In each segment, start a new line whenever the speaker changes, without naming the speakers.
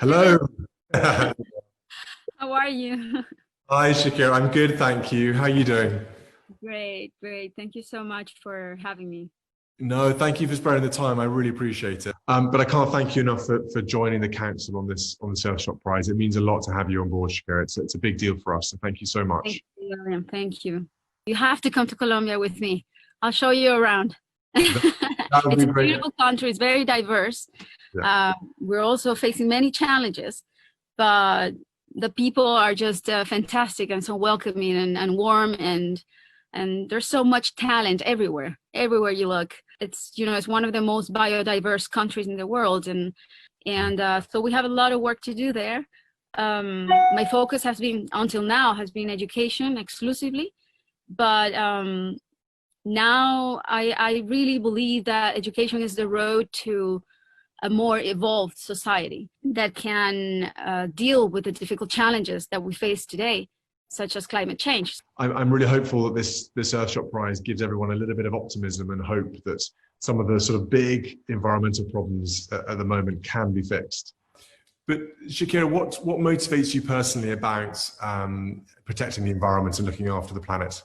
Hello.
Hello. How are you?
Hi, Shakira. I'm good, thank you. How are you doing?
Great, great. Thank you so much for having me.
No, thank you for sparing the time. I really appreciate it. But I can't thank you enough for joining the council on this Earthshot prize. It means a lot to have you on board, Shakira. It's a big deal for us. So thank you so
Thank
much.
you, William. Thank you. You have to come to Colombia with me. I'll show you around.
That, that would
It's
be
a
great.
beautiful country. It's very diverse.
Yeah.
We're also facing many challenges, but the people are just fantastic and so welcoming and warm and there's so much talent everywhere you look. It's one of the most biodiverse countries in the world, and so we have a lot of work to do there. My focus has been until now has been education exclusively, but now I really believe that education is the road to a more evolved society that can deal with the difficult challenges that we face today, such as climate change.
I'm really hopeful that this Earthshot prize gives everyone a little bit of optimism and hope that some of the sort of big environmental problems at the moment can be fixed. But Shakira, what motivates you personally about protecting the environment and looking after the planet?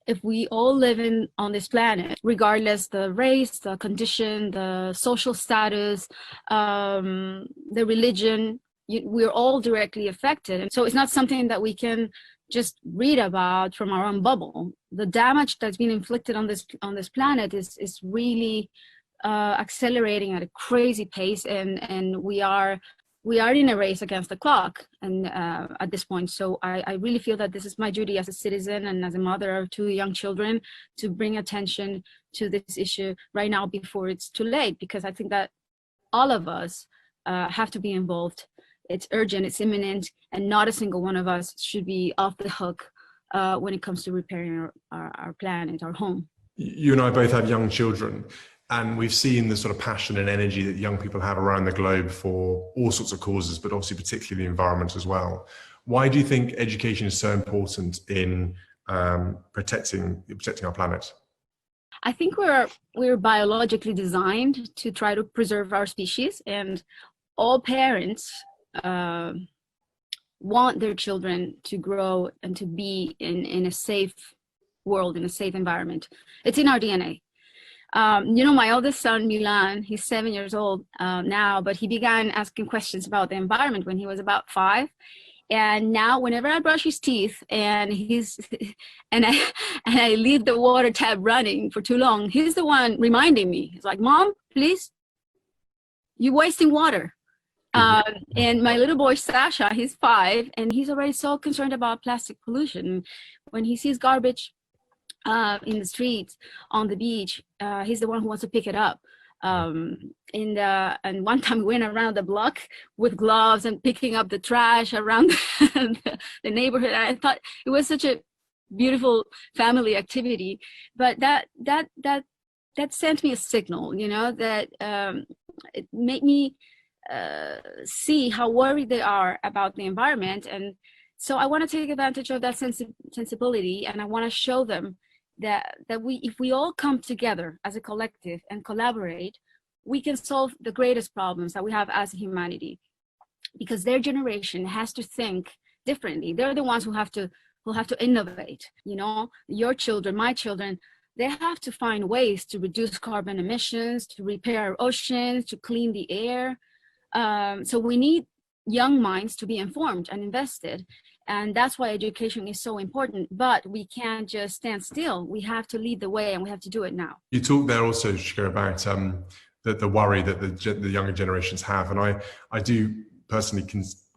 If we all live on this planet, regardless the race, the condition, the social status, the religion, we're all directly affected. And so it's not something that we can just read about from our own bubble. The damage that's been inflicted on this planet is really accelerating at a crazy pace, and we are in a race against the clock, and at this point. So I really feel that this is my duty as a citizen and as a mother of two young children to bring attention to this issue right now before it's too late, because I think that all of us have to be involved. It's urgent, it's imminent, and not a single one of us should be off the hook when it comes to repairing our planet, our home.
You and I both have young children, and we've seen the sort of passion and energy that young people have around the globe for all sorts of causes, but obviously particularly the environment as well. Why do you think education is so important in protecting our planet?
I think we're biologically designed to try to preserve our species, and all parents want their children to grow and to be in a safe world, in a safe environment. It's in our DNA. My oldest son, Milan, he's 7 years old now, but he began asking questions about the environment when he was about 5. And now whenever I brush his teeth and and I leave the water tap running for too long, he's the one reminding me. He's like, "Mom, please, you're wasting water." And my little boy, Sasha, he's 5, and he's already so concerned about plastic pollution. When he sees garbage in the streets, on the beach, he's the one who wants to pick it up. And one time we went around the block with gloves and picking up the trash around the neighborhood. I thought it was such a beautiful family activity, but that sent me a signal, that it made me see how worried they are about the environment. And so I want to take advantage of that sensibility, and I want to show them that if we all come together as a collective and collaborate, we can solve the greatest problems that we have as humanity, because their generation has to think differently. They're the ones who have to innovate. Your children, my children, they have to find ways to reduce carbon emissions, to repair our oceans, to clean the air. So we need young minds to be informed and invested. And that's why education is so important. But we can't just stand still. We have to lead the way, and we have to do it now.
You talked there also, Shakira, about the worry that the younger generations have. And I do personally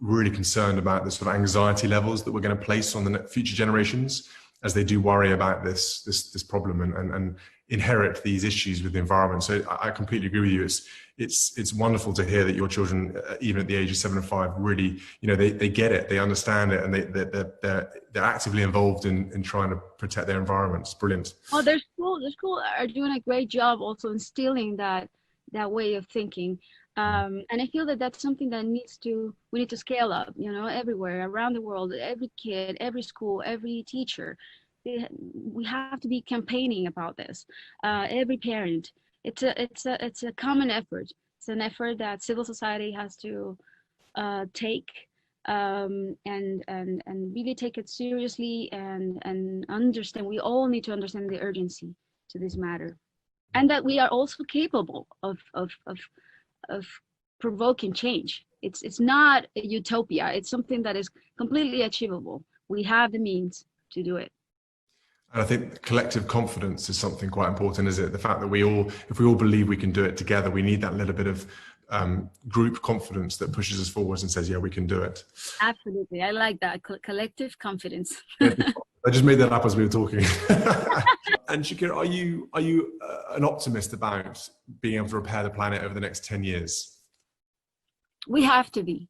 really concerned about the sort of anxiety levels that we're going to place on the future generations as they do worry about this problem and inherit these issues with the environment. So I completely agree with you. It's wonderful to hear that your children, even at the age of 7 and 5, really, they get it, they understand it, and they're actively involved in trying to protect their environment. It's brilliant.
Oh, their school are doing a great job also instilling that way of thinking. And I feel that that's something that we need to scale up, everywhere around the world, every kid, every school, every teacher. We have to be campaigning about this. Every parent. It's a common effort. It's an effort that civil society has to take, and really take it seriously, and understand. We all need to understand the urgency to this matter, and that we are also capable of provoking change. It's not a utopia. It's something that is completely achievable. We have the means to do it.
And I think collective confidence is something quite important, isn't it? The fact that if we all believe we can do it together, we need that little bit of group confidence that pushes us forwards and says, yeah, we can do it.
Absolutely. I like that. Collective confidence.
I just made that up as we were talking. And Shakira, are you an optimist about being able to repair the planet over the next 10 years?
We have to be.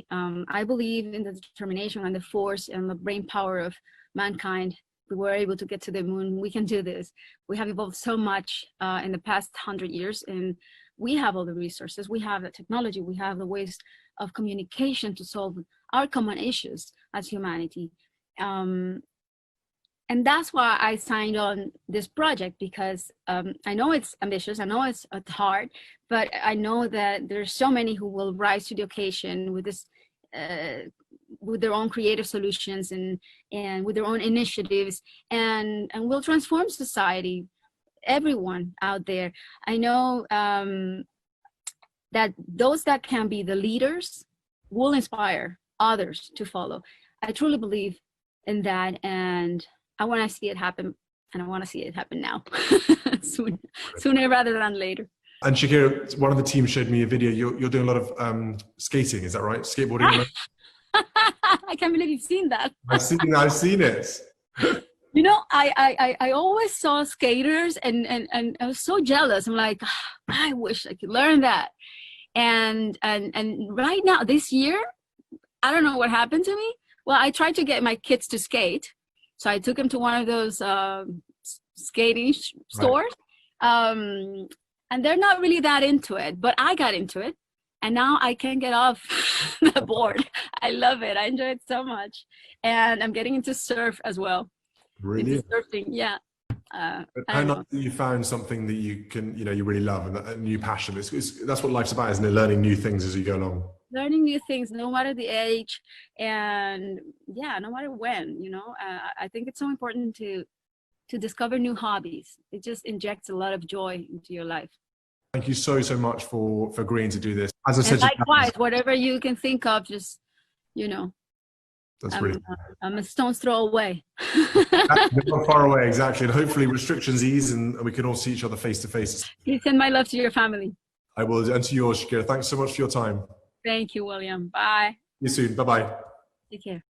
I believe in the determination and the force and the brain power of mankind. We were able to get to the moon. We can do this. We have evolved so much in the past 100 years, and we have all the resources. We have the technology. We have the ways of communication to solve our common issues as humanity. And that's why I signed on this project, because I know it's ambitious, I know it's hard, but I know that there's so many who will rise to the occasion with this, with their own creative solutions and with their own initiatives, and will transform society. Everyone out there, I know that those that can be the leaders will inspire others to follow. I truly believe in that, and I want to see it happen, and I want to see it happen now, sooner rather than later.
And Shakira, one of the team showed me a video. You're doing a lot of skating, is that right? Skateboarding?
I can't believe you've seen that.
I've seen it.
You know, I always saw skaters, and I was so jealous. I'm like, I wish I could learn that. And right now, this year, I don't know what happened to me. Well, I tried to get my kids to skate. So I took them to one of those skating stores. Right. And they're not really that into it, but I got into it. And now I can't get off the board. I love it. I enjoy it so much. And I'm getting into surf as well.
Really?
Into surfing, yeah.
How nice that you found something that you can, you really love, and a new passion. That's what life's about, isn't it? Learning new things as you go along.
Learning new things, no matter the age, and yeah, no matter when, I think it's so important to discover new hobbies. It just injects a lot of joy into your life.
Thank you so much for agreeing to do this. As I said,
likewise, whatever you can think of, just,
That's really
I'm a stone's throw away.
Not far away, exactly. And hopefully restrictions ease and we can all see each other face to face.
Please send my love to your family.
I will, and to yours, Shakira. Thanks so much for your time.
Thank you, William. Bye.
See you soon. Bye-bye.
Take care.